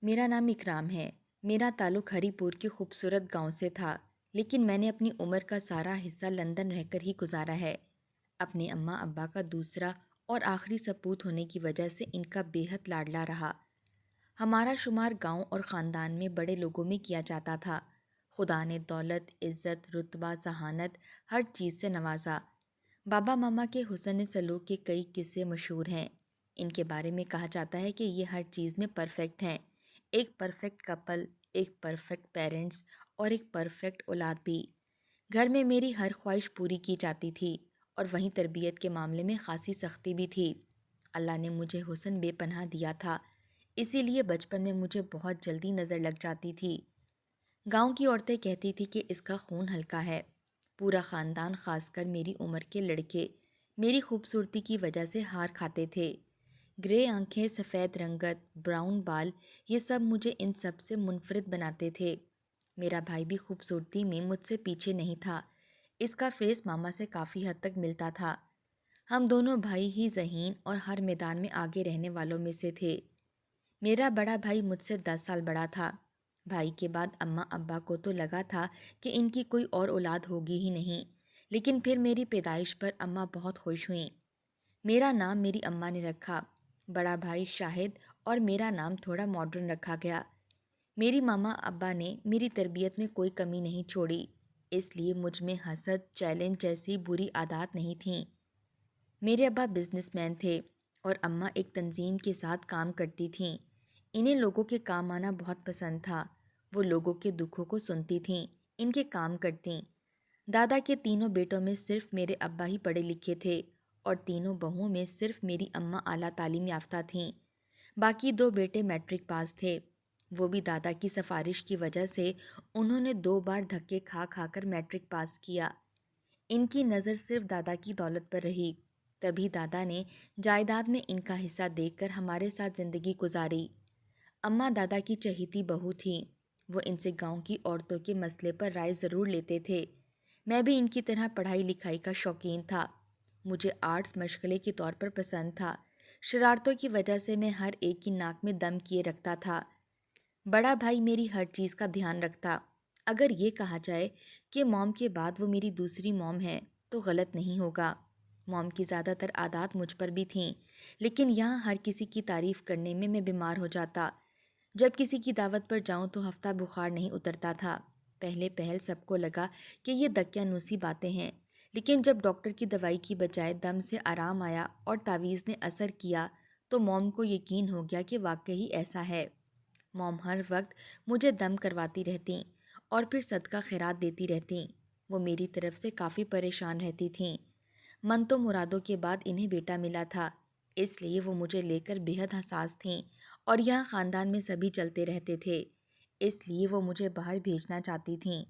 मेरा नाम इकराम है। मेरा ताल्लुक़ हरीपुर के खूबसूरत गांव से था, लेकिन मैंने अपनी उम्र का सारा हिस्सा लंदन रहकर ही गुजारा है। अपने अम्मा अब्बा का दूसरा और आखिरी सपूत होने की वजह से इनका बेहद लाडला रहा। हमारा शुमार गांव और ख़ानदान में बड़े लोगों में किया जाता था। खुदा ने दौलत, इज़्ज़त, रुतबा, जहानत हर चीज़ से नवाजा। बाबा मामा के हुस्न सलूक के कई किस्से मशहूर हैं। इनके बारे में कहा जाता है कि ये हर चीज़ में परफेक्ट हैं। एक परफेक्ट कपल, एक परफेक्ट पेरेंट्स और एक परफेक्ट औलाद भी। घर में मेरी हर ख्वाहिश पूरी की जाती थी और वहीं तरबियत के मामले में खासी सख्ती भी थी। अल्लाह ने मुझे हुस्न बेपनाह दिया था, इसीलिए बचपन में मुझे बहुत जल्दी नज़र लग जाती थी। गांव की औरतें कहती थी कि इसका खून हल्का है। पूरा ख़ानदान, खासकर मेरी उम्र के लड़के, मेरी खूबसूरती की वजह से हार खाते थे। ग्रे आंखें, सफ़ेद रंगत, ब्राउन बाल, ये सब मुझे इन सब से मुनफरिद बनाते थे। मेरा भाई भी खूबसूरती में मुझसे पीछे नहीं था। इसका फेस मामा से काफ़ी हद तक मिलता था। हम दोनों भाई ही ज़हीन और हर मैदान में आगे रहने वालों में से थे। मेरा बड़ा भाई मुझसे 10 साल बड़ा था। भाई के बाद अम्मा अब्बा को तो लगा था कि इनकी कोई और औलाद होगी ही नहीं, लेकिन फिर मेरी पैदाइश पर अम्मा बहुत खुश हुईं। मेरा नाम मेरी अम्मा ने रखा, बड़ा भाई शाहिद, और मेरा नाम थोड़ा मॉडर्न रखा गया। मेरी मामा अब्बा ने मेरी तरबियत में कोई कमी नहीं छोड़ी, इसलिए मुझ में हसद, चैलेंज जैसी बुरी आदत नहीं थीं। मेरे अब्बा बिजनेसमैन थे और अम्मा एक तंजीम के साथ काम करती थीं। इन्हें लोगों के काम आना बहुत पसंद था। वो लोगों के दुखों को सुनती थीं, इनके काम करतीं। दादा के तीनों बेटों में सिर्फ मेरे अब्बा ही पढ़े लिखे थे और तीनों बहुओं में सिर्फ मेरी अम्मा आला तालीम याफ्ता थीं। बाकी दो बेटे मैट्रिक पास थे। वो भी दादा की सिफारिश की वजह से उन्होंने 2 बार धक्के खा खाकर मैट्रिक पास किया। इनकी नज़र सिर्फ दादा की दौलत पर रही। तभी दादा ने जायदाद में इनका हिस्सा देकर हमारे साथ ज़िंदगी गुजारी। अम्मा दादा की चहेती बहू थीं। वो इनसे गांव की औरतों के मसले पर राय ज़रूर लेते थे। मैं भी इनकी तरह पढ़ाई लिखाई का शौकीन था। मुझे आर्ट्स मशगले के तौर पर पसंद था। शरारतों की वजह से मैं हर एक की नाक में दम किए रखता था। बड़ा भाई मेरी हर चीज़ का ध्यान रखता। अगर ये कहा जाए कि मॉम के बाद वो मेरी दूसरी मॉम है, तो गलत नहीं होगा। मॉम की ज़्यादातर आदत मुझ पर भी थीं, लेकिन यहाँ हर किसी की तारीफ़ करने में मैं बीमार हो जाता। जब किसी की दावत पर जाऊँ तो हफ्ता बुखार नहीं उतरता था। पहले पहल सबको लगा कि ये दकियानूसी बातें हैं, लेकिन जब डॉक्टर की दवाई की बजाय दम से आराम आया और तावीज़ ने असर किया, तो मॉम को यकीन हो गया कि वाकई ऐसा है। मॉम हर वक्त मुझे दम करवाती रहतीं और फिर सदका खैरात देती रहतीं। वो मेरी तरफ से काफ़ी परेशान रहती थीं। मन तो मुरादों के बाद इन्हें बेटा मिला था, इसलिए वो मुझे लेकर बेहद हसास थीं और यहाँ ख़ानदान में सभी चलते रहते थे, इसलिए वो मुझे बाहर भेजना चाहती थीं।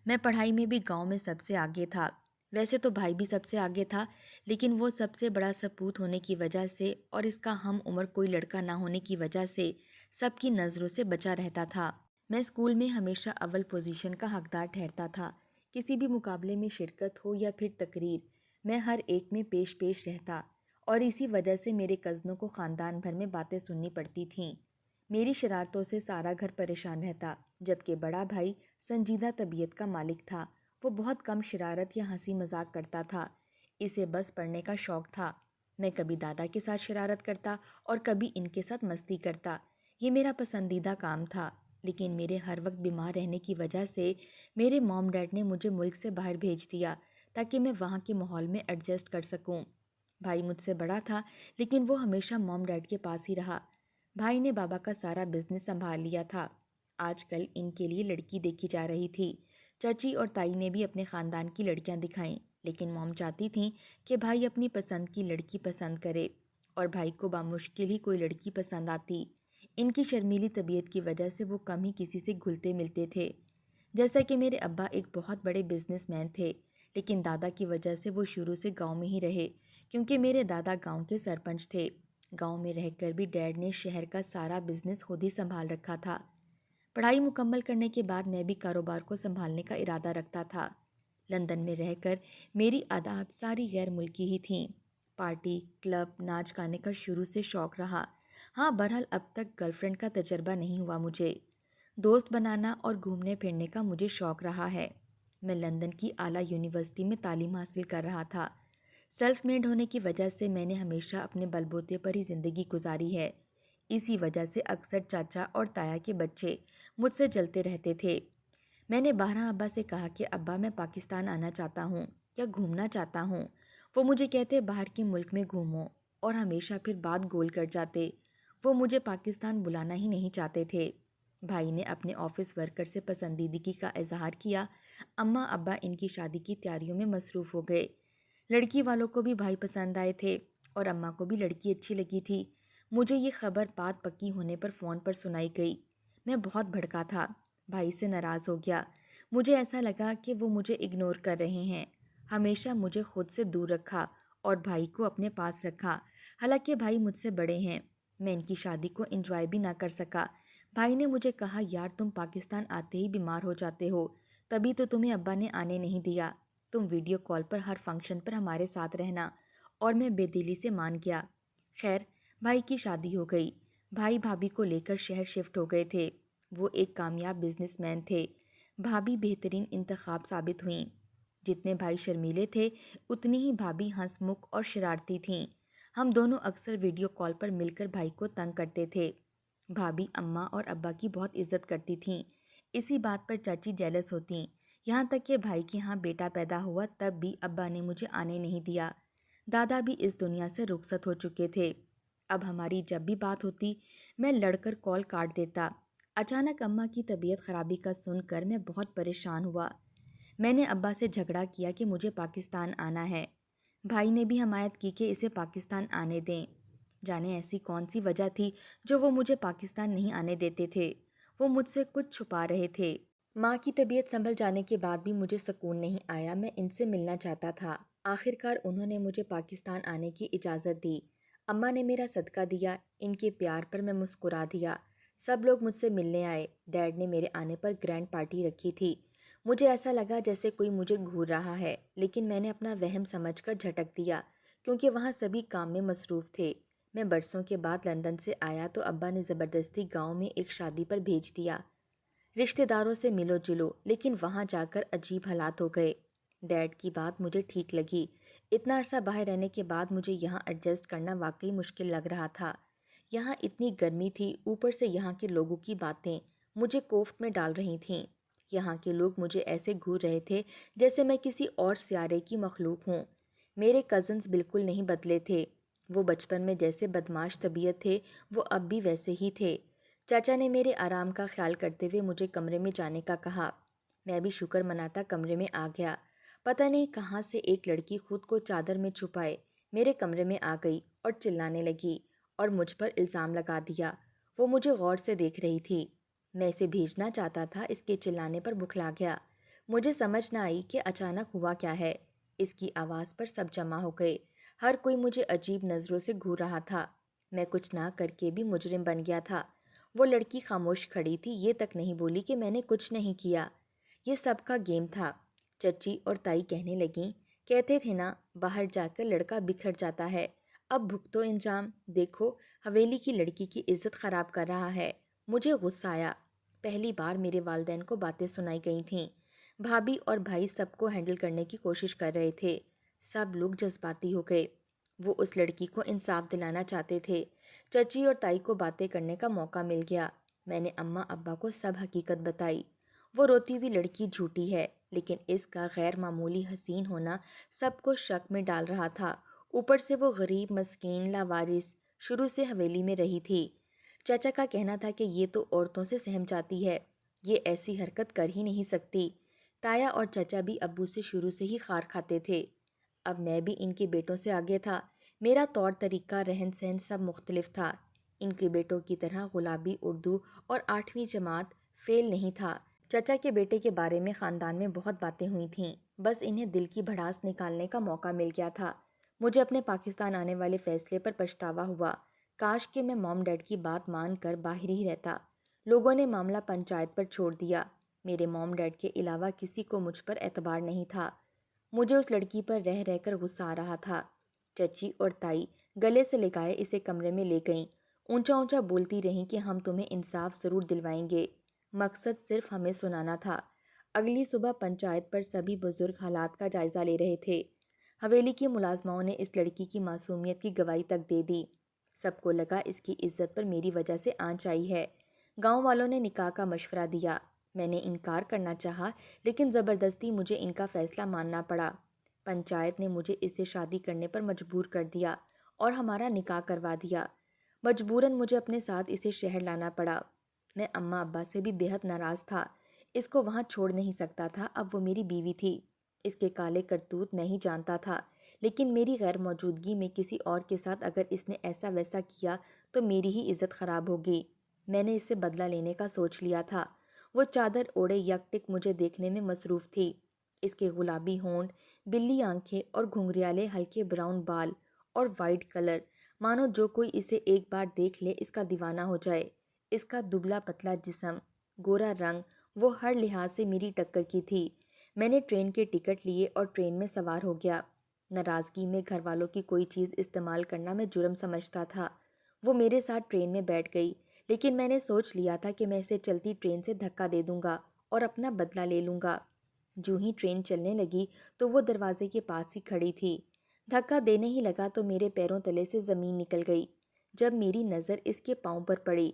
मैं पढ़ाई में भी गांव में सबसे आगे था। वैसे तो भाई भी सबसे आगे था, लेकिन वो सबसे बड़ा सपूत होने की वजह से और इसका हम उम्र कोई लड़का ना होने की वजह से सबकी नज़रों से बचा रहता था। मैं स्कूल में हमेशा अव्वल पोजीशन का हकदार ठहरता था। किसी भी मुकाबले में शिरकत हो या फिर तकरीर, मैं हर एक में पेश पेश रहता और इसी वजह से मेरे कज़नों को ख़ानदान भर में बातें सुननी पड़ती थीं। मेरी शरारतों से सारा घर परेशान रहता, जबकि बड़ा भाई संजीदा तबीयत का मालिक था। वो बहुत कम शरारत या हंसी मजाक करता था। इसे बस पढ़ने का शौक़ था। मैं कभी दादा के साथ शरारत करता और कभी इनके साथ मस्ती करता। ये मेरा पसंदीदा काम था, लेकिन मेरे हर वक्त बीमार रहने की वजह से मेरे मॉम डैड ने मुझे मुल्क से बाहर भेज दिया ताकि मैं वहाँ के माहौल में एडजस्ट कर सकूँ। भाई मुझसे बड़ा था, लेकिन वो हमेशा मॉम डैड के पास ही रहा। भाई ने बाबा का सारा बिजनेस संभाल लिया था। आजकल इनके लिए लड़की देखी जा रही थी। चाची और ताई ने भी अपने ख़ानदान की लड़कियां दिखाईं, लेकिन मॉम चाहती थी कि भाई अपनी पसंद की लड़की पसंद करे और भाई को बामुश्किल ही कोई लड़की पसंद आती। इनकी शर्मीली तबीयत की वजह से वो कम ही किसी से घुलते मिलते थे। जैसा कि मेरे अब्बा एक बहुत बड़े बिजनेसमैन थे, लेकिन दादा की वजह से वो शुरू से गांव में ही रहे, क्योंकि मेरे दादा गांव के सरपंच थे। गांव में रहकर भी डैड ने शहर का सारा बिजनेस खुद ही संभाल रखा था। पढ़ाई मुकम्मल करने के बाद मैं भी कारोबार को संभालने का इरादा रखता था। लंदन में रहकर मेरी आदत सारी गैर मुल्की ही थीं। पार्टी, क्लब, नाच गाने का शुरू से शौक़ रहा। हाँ, बहरहाल अब तक गर्लफ्रेंड का तजर्बा नहीं हुआ मुझे। दोस्त बनाना और घूमने फिरने का मुझे शौक रहा है। मैं लंदन की आला यूनिवर्सिटी में तालीम हासिल कर रहा था। सेल्फ मेड होने की वजह से मैंने हमेशा अपने बलबूते पर ही ज़िंदगी गुजारी है। इसी वजह से अक्सर चाचा और ताया के बच्चे मुझसे जलते रहते थे। मैंने बारह अब्बा से कहा कि अब्बा मैं पाकिस्तान आना चाहता हूँ या घूमना चाहता हूँ। वो मुझे कहते बाहर के मुल्क में घूमो, और हमेशा फिर बात गोल कर जाते। वो मुझे पाकिस्तान बुलाना ही नहीं चाहते थे। भाई ने अपने ऑफिस वर्कर से पसंदीदगी का इजहार किया। अम्मा अब्बा इनकी शादी की तैयारियों में मसरूफ़ हो गए। लड़की वालों को भी भाई पसंद आए थे और अम्मा को भी लड़की अच्छी लगी थी। मुझे ये खबर बात पक्की होने पर फ़ोन पर सुनाई गई। मैं बहुत भड़का था, भाई से नाराज़ हो गया। मुझे ऐसा लगा कि वो मुझे इग्नोर कर रहे हैं। हमेशा मुझे खुद से दूर रखा और भाई को अपने पास रखा। हालांकि भाई मुझसे बड़े हैं। मैं इनकी शादी को एंजॉय भी ना कर सका। भाई ने मुझे कहा, यार तुम पाकिस्तान आते ही बीमार हो जाते हो, तभी तो तुम्हें अब्बा ने आने नहीं दिया। तुम वीडियो कॉल पर हर फंक्शन पर हमारे साथ रहना। और मैं बेदिली से मान गया। खैर, भाई की शादी हो गई। भाई भाभी को लेकर शहर शिफ्ट हो गए थे। वो एक कामयाब बिजनेसमैन थे। भाभी बेहतरीन इंतखाब साबित हुईं। जितने भाई शर्मीले थे, उतनी ही भाभी हंसमुख और शरारती थीं। हम दोनों अक्सर वीडियो कॉल पर मिलकर भाई को तंग करते थे। भाभी अम्मा और अब्बा की बहुत इज्जत करती थीं। इसी बात पर चाची जेलस होती। यहाँ तक कि भाई के यहाँ बेटा पैदा हुआ तब भी अब्बा ने मुझे आने नहीं दिया। दादा भी इस दुनिया से रुखसत हो चुके थे। अब हमारी जब भी बात होती, मैं लड़कर कॉल काट देता। अचानक अम्मा की तबीयत खराबी का सुनकर मैं बहुत परेशान हुआ। मैंने अब्बा से झगड़ा किया कि मुझे पाकिस्तान आना है। भाई ने भी हमायत की कि इसे पाकिस्तान आने दें। जाने ऐसी कौन सी वजह थी जो वो मुझे पाकिस्तान नहीं आने देते थे। वो मुझसे कुछ छुपा रहे थे। माँ की तबीयत संभल जाने के बाद भी मुझे सुकून नहीं आया। मैं इनसे मिलना चाहता था। आखिरकार उन्होंने मुझे पाकिस्तान आने की इजाज़त दी। अम्मा ने मेरा सदका दिया। इनके प्यार पर मैं मुस्कुरा दिया। सब लोग मुझसे मिलने आए। डैड ने मेरे आने पर ग्रैंड पार्टी रखी थी। मुझे ऐसा लगा जैसे कोई मुझे घूर रहा है, लेकिन मैंने अपना वहम समझकर झटक दिया, क्योंकि वहाँ सभी काम में मसरूफ़ थे। मैं बरसों के बाद लंदन से आया तो अब्बा ने ज़बरदस्ती गांव में एक शादी पर भेज दिया। रिश्तेदारों से मिलो जुलो, लेकिन वहाँ जाकर अजीब हालात हो गए। डैड की बात मुझे ठीक लगी। इतना अरसा बाहर रहने के बाद मुझे यहाँ एडजस्ट करना वाकई मुश्किल लग रहा था। यहाँ इतनी गर्मी थी, ऊपर से यहाँ के लोगों की बातें मुझे कोफ्त में डाल रही थीं। यहाँ के लोग मुझे ऐसे घूर रहे थे जैसे मैं किसी और सियारे की मखलूक हूँ। मेरे कज़न्स बिल्कुल नहीं बदले थे। वो बचपन में जैसे बदमाश तबीयत थे, वो अब भी वैसे ही थे। चाचा ने मेरे आराम का ख्याल करते हुए मुझे कमरे में जाने का कहा। मैं भी शुक्र मनाता कमरे में आ गया। पता नहीं कहाँ से एक लड़की खुद को चादर में छुपाए मेरे कमरे में आ गई और चिल्लाने लगी और मुझ पर इल्ज़ाम लगा दिया। वो मुझे गौर से देख रही थी। मैं इसे भेजना चाहता था, इसके चिल्लाने पर बुखला गया। मुझे समझ न आई कि अचानक हुआ क्या है। इसकी आवाज़ पर सब जमा हो गए। हर कोई मुझे अजीब नज़रों से घूर रहा था। मैं कुछ ना करके भी मुजरिम बन गया था। वो लड़की खामोश खड़ी थी, ये तक नहीं बोली कि मैंने कुछ नहीं किया। ये सबका गेम था। चची और ताई कहने लगीं, कहते थे ना, बाहर जाकर लड़का बिखर जाता है। अब भुगतो इंजाम। देखो, हवेली की लड़की की इज्जत खराब कर रहा है। मुझे गुस्सा आया। पहली बार मेरे वालिदैन को बातें सुनाई गई थीं। भाभी और भाई सबको हैंडल करने की कोशिश कर रहे थे। सब लोग जज्बाती हो गए। वो उस लड़की को इंसाफ दिलाना चाहते थे। चची और ताई को बातें करने का मौका मिल गया। मैंने अम्मा अब्बा को सब हकीकत बताई। वो रोती हुई लड़की झूठी है, लेकिन इसका गैर मामूली हसीन होना सबको शक में डाल रहा था। ऊपर से वो गरीब मस्कीन लावारिस शुरू से हवेली में रही थी। चाचा का कहना था कि ये तो औरतों से सहम जाती है, ये ऐसी हरकत कर ही नहीं सकती। ताया और चाचा भी अब्बू से शुरू से ही खार खाते थे। अब मैं भी इनके बेटों से आगे था। मेरा तौर तरीका रहन सहन सब मुख्तलिफ था। इनके बेटों की तरह गुलाबी उर्दू और 8वीं जमात फेल नहीं था। चचा के बेटे के बारे में ख़ानदान में बहुत बातें हुई थीं। बस इन्हें दिल की भड़ास निकालने का मौका मिल गया था। मुझे अपने पाकिस्तान आने वाले फ़ैसले पर पछतावा हुआ। काश कि मैं मॉम डैड की बात मान कर बाहर ही रहता। लोगों ने मामला पंचायत पर छोड़ दिया। मेरे मॉम डैड के अलावा किसी को मुझ पर एतबार नहीं था। मुझे उस लड़की पर रह रहकर गुस्सा आ रहा था। चची और ताई गले से लगाए इसे कमरे में ले गईं। اونچا اونچا بولتی رہیں کہ ہم تمہیں انصاف ضرور دلوائیں گے۔ مقصد صرف ہمیں سنانا تھا۔ اگلی صبح پنچایت پر سبھی بزرگ حالات کا جائزہ لے رہے تھے۔ حویلی کی ملازماؤں نے اس لڑکی کی معصومیت کی گواہی تک دے دی۔ سب کو لگا اس کی عزت پر میری وجہ سے آنچ آئی ہے۔ گاؤں والوں نے نکاح کا مشورہ دیا۔ میں نے انکار کرنا چاہا، لیکن زبردستی مجھے ان کا فیصلہ ماننا پڑا۔ پنچایت نے مجھے اس سے شادی کرنے پر مجبور کر دیا اور ہمارا نکاح کروا دیا۔ مجبوراً مجھے اپنے ساتھ اسے شہر لانا پڑا۔ میں اماں ابا سے بھی بے حد ناراض تھا۔ اس کو وہاں چھوڑ نہیں سکتا تھا، اب وہ میری بیوی تھی۔ اس کے کالے کرتوت میں ہی جانتا تھا، لیکن میری غیر موجودگی میں کسی اور کے ساتھ اگر اس نے ایسا ویسا کیا تو میری ہی عزت خراب ہوگی۔ میں نے اس سے بدلہ لینے کا سوچ لیا تھا۔ وہ چادر اوڑے یکٹک مجھے دیکھنے میں مصروف تھی۔ اس کے گلابی ہونٹ، بلی آنکھیں اور گھنگریالے ہلکے براؤن بال اور وائٹ کلر، مانو جو کوئی اسے ایک بار دیکھ لے اس کا دیوانہ ہو جائے۔ اس کا دبلا پتلا جسم، گورا رنگ، وہ ہر لحاظ سے میری ٹکر کی تھی۔ میں نے ٹرین کے ٹکٹ لیے اور ٹرین میں سوار ہو گیا۔ ناراضگی میں گھر والوں کی کوئی چیز استعمال کرنا میں جرم سمجھتا تھا۔ وہ میرے ساتھ ٹرین میں بیٹھ گئی، لیکن میں نے سوچ لیا تھا کہ میں اسے چلتی ٹرین سے دھکا دے دوں گا اور اپنا بدلہ لے لوں گا۔ جو ہی ٹرین چلنے لگی تو وہ دروازے کے پاس ہی کھڑی تھی۔ دھکا دینے ہی لگا تو میرے پیروں تلے سے زمین نکل گئی۔ جب میری نظر اس کے پاؤں پر پڑی،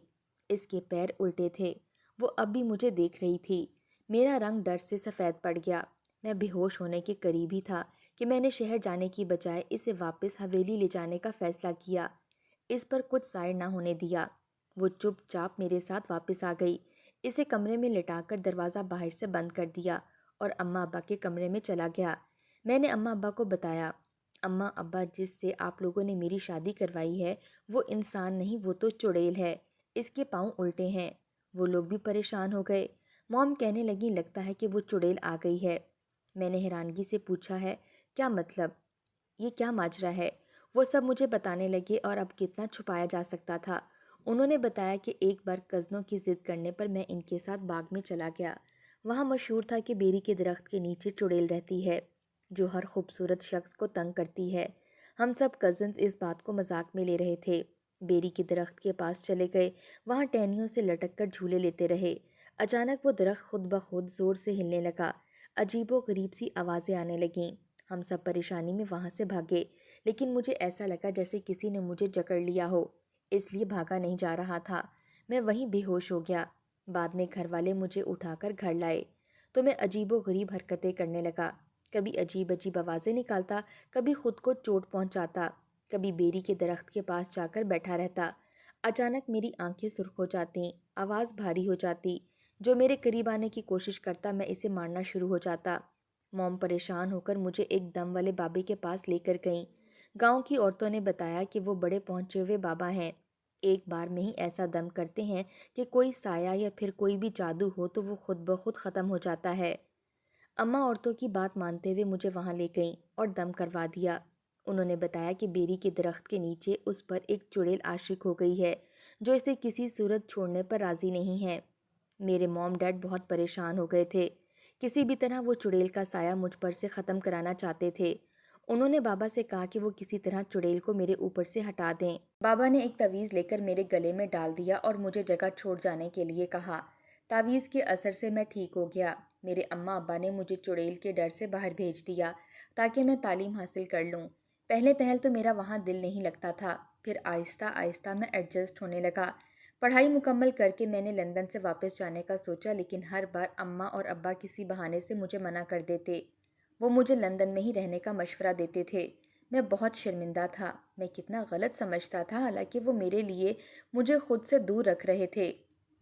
اس کے پیر الٹے تھے۔ وہ اب بھی مجھے دیکھ رہی تھی۔ میرا رنگ ڈر سے سفید پڑ گیا۔ میں بے ہوش ہونے کے قریب ہی تھا کہ میں نے شہر جانے کی بجائے اسے واپس حویلی لے جانے کا فیصلہ کیا۔ اس پر کچھ سائر نہ ہونے دیا۔ وہ چپ چاپ میرے ساتھ واپس آ گئی۔ اسے کمرے میں لٹا کر دروازہ باہر سے بند کر دیا اور اماں ابا کے کمرے میں چلا گیا۔ میں نے اماں ابا کو بتایا، اماں ابا جس سے آپ لوگوں نے میری شادی کروائی ہے وہ انسان نہیں، وہ تو چڑیل ہے۔ اس کے پاؤں الٹے ہیں۔ وہ لوگ بھی پریشان ہو گئے۔ موم کہنے لگی، لگتا ہے کہ وہ چڑیل آ گئی ہے۔ میں نے حیرانگی سے پوچھا، ہے کیا مطلب؟ یہ کیا ماجرا ہے؟ وہ سب مجھے بتانے لگے اور اب کتنا چھپایا جا سکتا تھا۔ انہوں نے بتایا کہ ایک بار کزنوں کی ضد کرنے پر میں ان کے ساتھ باغ میں چلا گیا۔ وہاں مشہور تھا کہ بیری کے درخت کے نیچے چڑیل رہتی ہے جو ہر خوبصورت شخص کو تنگ کرتی ہے۔ ہم سب کزنز اس بات کو مذاق میں لے رہے تھے۔ بیری کے درخت کے پاس چلے گئے، وہاں ٹہنیوں سے لٹک کر جھولے لیتے رہے۔ اچانک وہ درخت خود بخود زور سے ہلنے لگا۔ عجیب و غریب سی آوازیں آنے لگیں۔ ہم سب پریشانی میں وہاں سے بھاگے، لیکن مجھے ایسا لگا جیسے کسی نے مجھے جکڑ لیا ہو، اس لیے بھاگا نہیں جا رہا تھا۔ میں وہیں بے ہوش ہو گیا۔ بعد میں گھر والے مجھے اٹھا کر گھر لائے تو میں عجیب و غریب حرکتیں کرنے لگا۔ کبھی عجیب عجیب آوازیں نکالتا، کبھی خود کو چوٹ پہنچاتا، کبھی بیری کے درخت کے پاس جا کر بیٹھا رہتا۔ اچانک میری آنکھیں سرخ ہو جاتیں، آواز بھاری ہو جاتی۔ جو میرے قریب آنے کی کوشش کرتا میں اسے مارنا شروع ہو جاتا۔ موم پریشان ہو کر مجھے ایک دم والے بابے کے پاس لے کر گئیں۔ گاؤں کی عورتوں نے بتایا کہ وہ بڑے پہنچے ہوئے بابا ہیں، ایک بار میں ہی ایسا دم کرتے ہیں کہ کوئی سایہ یا پھر کوئی بھی جادو ہو تو وہ خود بخود ختم ہو جاتا ہے۔ اماں عورتوں کی بات مانتے ہوئے مجھے وہاں لے گئیں اور دم کروا دیا۔ انہوں نے بتایا کہ بیری کے درخت کے نیچے اس پر ایک چڑیل عاشق ہو گئی ہے جو اسے کسی صورت چھوڑنے پر راضی نہیں ہے۔ میرے موم ڈیڈ بہت پریشان ہو گئے تھے۔ کسی بھی طرح وہ چڑیل کا سایہ مجھ پر سے ختم کرانا چاہتے تھے۔ انہوں نے بابا سے کہا کہ وہ کسی طرح چڑیل کو میرے اوپر سے ہٹا دیں۔ بابا نے ایک تعویذ لے کر میرے گلے میں ڈال دیا اور مجھے جگہ چھوڑ جانے کے لیے کہا۔ تعویذ کے اثر سے میں ٹھیک ہو گیا۔ میرے اماں ابا نے مجھے چڑیل کے ڈر سے باہر بھیج دیا تاکہ میں تعلیم حاصل کر لوں۔ پہلے پہل تو میرا وہاں دل نہیں لگتا تھا، پھر آہستہ آہستہ میں ایڈجسٹ ہونے لگا۔ پڑھائی مکمل کر کے میں نے لندن سے واپس جانے کا سوچا، لیکن ہر بار اماں اور ابا کسی بہانے سے مجھے منع کر دیتے۔ وہ مجھے لندن میں ہی رہنے کا مشورہ دیتے تھے۔ میں بہت شرمندہ تھا۔ میں کتنا غلط سمجھتا تھا، حالانکہ وہ میرے لیے مجھے خود سے دور رکھ رہے تھے۔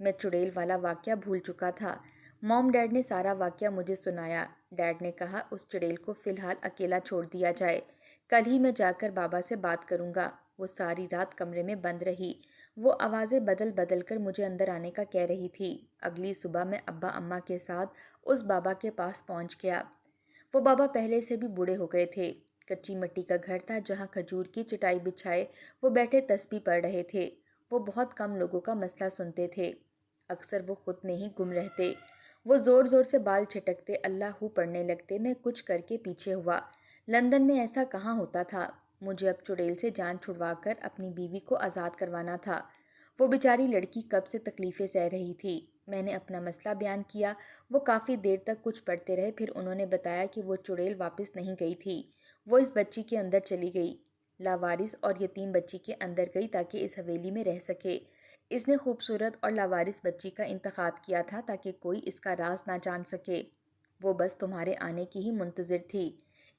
میں چڑیل والا واقعہ بھول چکا تھا۔ موم ڈیڈ نے سارا واقعہ مجھے سنایا۔ ڈیڈ نے کہا اس چڑیل کو فی الحال اکیلا چھوڑ دیا جائے، کل ہی میں جا کر بابا سے بات کروں گا۔ وہ ساری رات کمرے میں بند رہی۔ وہ آوازیں بدل بدل کر مجھے اندر آنے کا کہہ رہی تھی۔ اگلی صبح میں ابا اماں کے ساتھ اس بابا کے پاس پہنچ گیا۔ وہ بابا پہلے سے بھی بوڑھے ہو گئے تھے۔ کچی مٹی کا گھر تھا جہاں کھجور کی چٹائی بچھائے وہ بیٹھے تسبیح پڑھ رہے تھے۔ وہ بہت کم لوگوں کا مسئلہ سنتے تھے، اکثر وہ خود میں ہی گم رہتے۔ وہ زور زور سے بال چھٹکتے اللہ ہو پڑھنے لگتے۔ میں کچھ کر کے پیچھے ہوا۔ لندن میں ایسا کہاں ہوتا تھا۔ مجھے اب چڑیل سے جان چھڑوا کر اپنی بیوی کو آزاد کروانا تھا۔ وہ بیچاری لڑکی کب سے تکلیفیں سہ رہی تھی۔ میں نے اپنا مسئلہ بیان کیا۔ وہ کافی دیر تک کچھ پڑھتے رہے، پھر انہوں نے بتایا کہ وہ چڑیل واپس نہیں گئی تھی، وہ اس بچی کے اندر چلی گئی، لاوارث اور یتیم بچی کے اندر گئی تاکہ اس حویلی میں رہ سکے۔ اس نے خوبصورت اور لاوارث بچی کا انتخاب کیا تھا تاکہ کوئی اس کا راز نہ جان سکے۔ وہ بس تمہارے آنے کی ہی منتظر تھی۔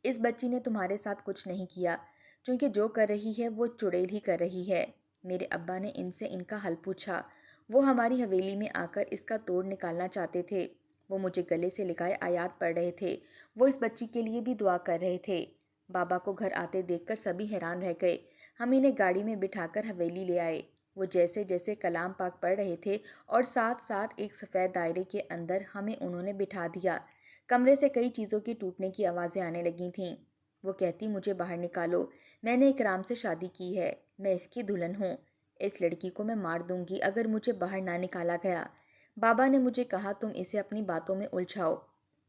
اس بچی نے تمہارے ساتھ کچھ نہیں کیا، چونکہ جو کر رہی ہے وہ چڑیل ہی کر رہی ہے۔ میرے ابا نے ان سے ان کا حل پوچھا۔ وہ ہماری حویلی میں آ کر اس کا توڑ نکالنا چاہتے تھے۔ وہ مجھے گلے سے لگائے آیات پڑھ رہے تھے۔ وہ اس بچی کے لیے بھی دعا کر رہے تھے۔ بابا کو گھر آتے دیکھ کر سبھی حیران رہ گئے۔ ہم انہیں گاڑی میں بٹھا کر حویلی لے آئے۔ وہ جیسے جیسے کلام پاک پڑھ رہے تھے اور ساتھ ساتھ ایک سفید دائرے کے اندر ہمیں انہوں نے بٹھا دیا۔ کمرے سے کئی چیزوں کے ٹوٹنے کی آوازیں آنے لگی تھیں۔ وہ کہتی مجھے باہر نکالو، میں نے اکرام سے شادی کی ہے، میں اس کی دلہن ہوں، اس لڑکی کو میں مار دوں گی اگر مجھے باہر نہ نکالا گیا۔ بابا نے مجھے کہا تم اسے اپنی باتوں میں الجھاؤ۔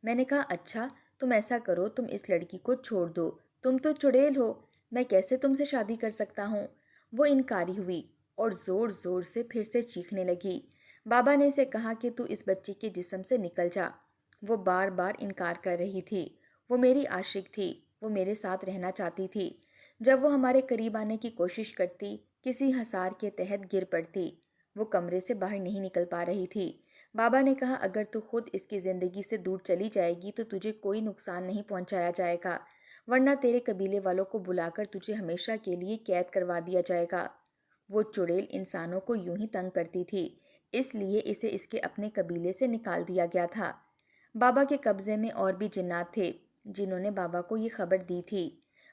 میں نے کہا اچھا تم ایسا کرو، تم اس لڑکی کو چھوڑ دو، تم تو چڑیل ہو، میں کیسے تم سے شادی کر سکتا ہوں؟ وہ انکاری ہوئی اور زور زور سے پھر سے چیخنے لگی۔ بابا نے اسے کہا کہ تو اس بچی کے جسم سے نکل جا۔ وہ بار بار انکار کر رہی تھی۔ وہ میری عاشق تھی، وہ میرے ساتھ رہنا چاہتی تھی۔ جب وہ ہمارے قریب آنے کی کوشش کرتی، کسی حصار کے تحت گر پڑتی۔ وہ کمرے سے باہر نہیں نکل پا رہی تھی۔ بابا نے کہا اگر تو خود اس کی زندگی سے دور چلی جائے گی تو تجھے کوئی نقصان نہیں پہنچایا جائے گا، ورنہ تیرے قبیلے والوں کو بلا کر تجھے ہمیشہ کے لیے قید کروا دیا جائے گا۔ وہ چڑیل انسانوں کو یوں ہی تنگ کرتی تھی، اس لیے اسے اس کے اپنے قبیلے سے نکال دیا گیا تھا۔ بابا کے قبضے میں اور بھی جنات تھے جنہوں نے بابا کو یہ خبر دی تھی۔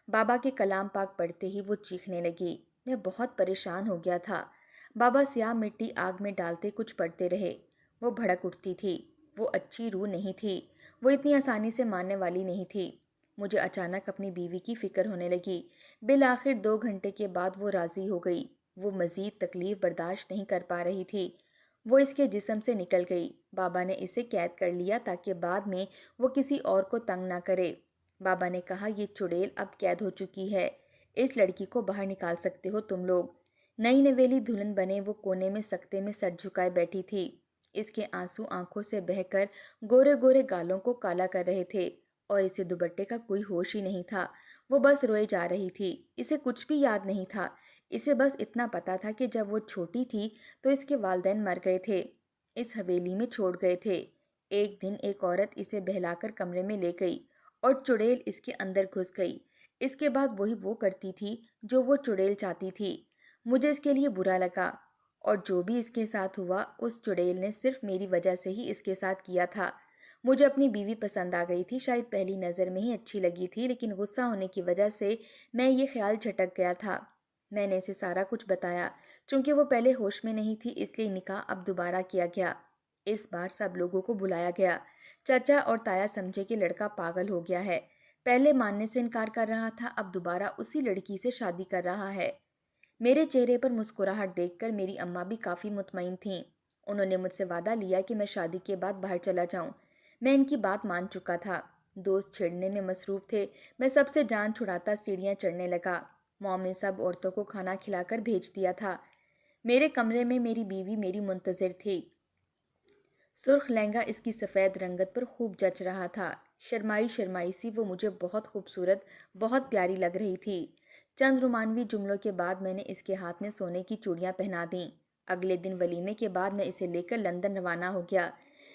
بابا کے کلام پاک پڑھتے ہی وہ چیخنے لگی۔ میں بہت پریشان ہو گیا تھا۔ بابا سیاہ مٹی آگ میں ڈالتے کچھ پڑھتے رہے۔ وہ بھڑک اٹھتی تھی۔ وہ اچھی روح نہیں تھی، وہ اتنی آسانی سے ماننے والی نہیں تھی۔ مجھے اچانک اپنی بیوی کی فکر ہونے لگی۔ بالآخر 2 گھنٹے کے بعد وہ راضی ہو گئی۔ وہ مزید تکلیف برداشت نہیں کر پا رہی تھی۔ وہ اس کے جسم سے نکل گئی۔ بابا نے اسے قید کر لیا تاکہ بعد میں وہ کسی اور کو تنگ نہ کرے۔ بابا نے کہا یہ چڑیل اب قید ہو چکی ہے، اس لڑکی کو باہر نکال سکتے ہو تم لوگ۔ نئی نویلی دلہن بنے وہ کونے میں سکتے میں سر جھکائے بیٹھی تھی۔ اس کے آنسو آنکھوں سے بہہ کر گورے گورے گالوں کو کالا کر رہے تھے اور اسے دوپٹے کا کوئی ہوش ہی نہیں تھا۔ وہ بس روئے جا رہی تھی۔ اسے کچھ بھی یاد نہیں تھا۔ اسے بس اتنا پتا تھا کہ جب وہ چھوٹی تھی تو اس کے والدین مر گئے تھے، اس حویلی میں چھوڑ گئے تھے۔ ایک دن ایک عورت اسے بہلا کر کمرے میں لے گئی اور چڑیل اس کے اندر گھس گئی۔ اس کے بعد وہی وہ کرتی تھی جو وہ چڑیل چاہتی تھی۔ مجھے اس کے لیے برا لگا، اور جو بھی اس کے ساتھ ہوا اس چڑیل نے صرف میری وجہ سے ہی اس کے ساتھ کیا تھا۔ مجھے اپنی بیوی پسند آ گئی تھی، شاید پہلی نظر میں ہی اچھی لگی تھی، لیکن غصہ ہونے کی وجہ سے میں یہ خیال جھٹک گیا تھا۔ میں نے اسے سارا کچھ بتایا۔ چونکہ وہ پہلے ہوش میں نہیں تھی اس لیے نکاح اب دوبارہ کیا گیا۔ اس بار سب لوگوں کو بلایا گیا۔ چچا اور تایا سمجھے کہ لڑکا پاگل ہو گیا ہے، پہلے ماننے سے انکار کر رہا تھا، اب دوبارہ اسی لڑکی سے شادی کر رہا ہے۔ میرے چہرے پر مسکراہٹ دیکھ کر میری اماں بھی کافی مطمئن تھیں۔ انہوں نے مجھ سے وعدہ لیا کہ میں شادی کے بعد باہر چلا جاؤں۔ میں ان کی بات مان چکا تھا۔ دوست چھیڑنے میں مصروف تھے۔ میں سب سے جان چھڑاتا سیڑھیاں چڑھنے لگا۔ موم نے سب عورتوں کو کھانا کھلا کر بھیج دیا تھا۔ میرے کمرے میں میری بیوی میری منتظر تھی۔ سرخ لہنگا اس کی سفید رنگت پر خوب جچ رہا تھا۔ شرمائی شرمائی سی وہ مجھے بہت خوبصورت، بہت پیاری لگ رہی تھی۔ چند رومانوی جملوں کے بعد میں نے اس کے ہاتھ میں سونے کی چوڑیاں پہنا دیں۔ اگلے دن ولیمے کے بعد میں اسے لے کر لندن روانہ ہو گیا۔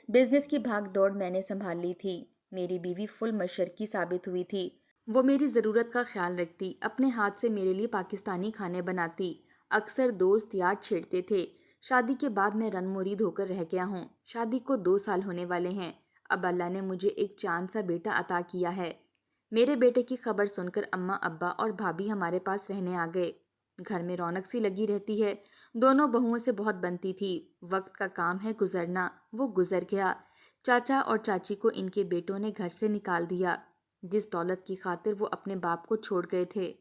بزنس کی بھاگ دوڑ میں نے سنبھال لی تھی۔ میری بیوی فل مشرقی ثابت ہوئی تھی۔ وہ میری ضرورت کا خیال رکھتی، اپنے ہاتھ سے میرے لیے پاکستانی کھانے بناتی۔ اکثر دوست یاد چھیڑتے تھے۔ شادی کے بعد میں رن مرید ہو کر رہ گیا ہوں۔ شادی کو 2 سال ہونے والے ہیں۔ اب اللہ نے مجھے ایک چاند سا بیٹا عطا کیا ہے۔ میرے بیٹے کی خبر سن کر اماں ابا اور بھابھی ہمارے پاس رہنے آ گئے۔ گھر میں رونق سی لگی رہتی ہے۔ دونوں بہوؤں سے بہت بنتی تھی۔ وقت کا کام ہے گزرنا، وہ گزر گیا۔ چاچا اور چاچی کو ان کے بیٹوں نے گھر سے نکال دیا، جس دولت کی خاطر وہ اپنے باپ کو چھوڑ گئے تھے۔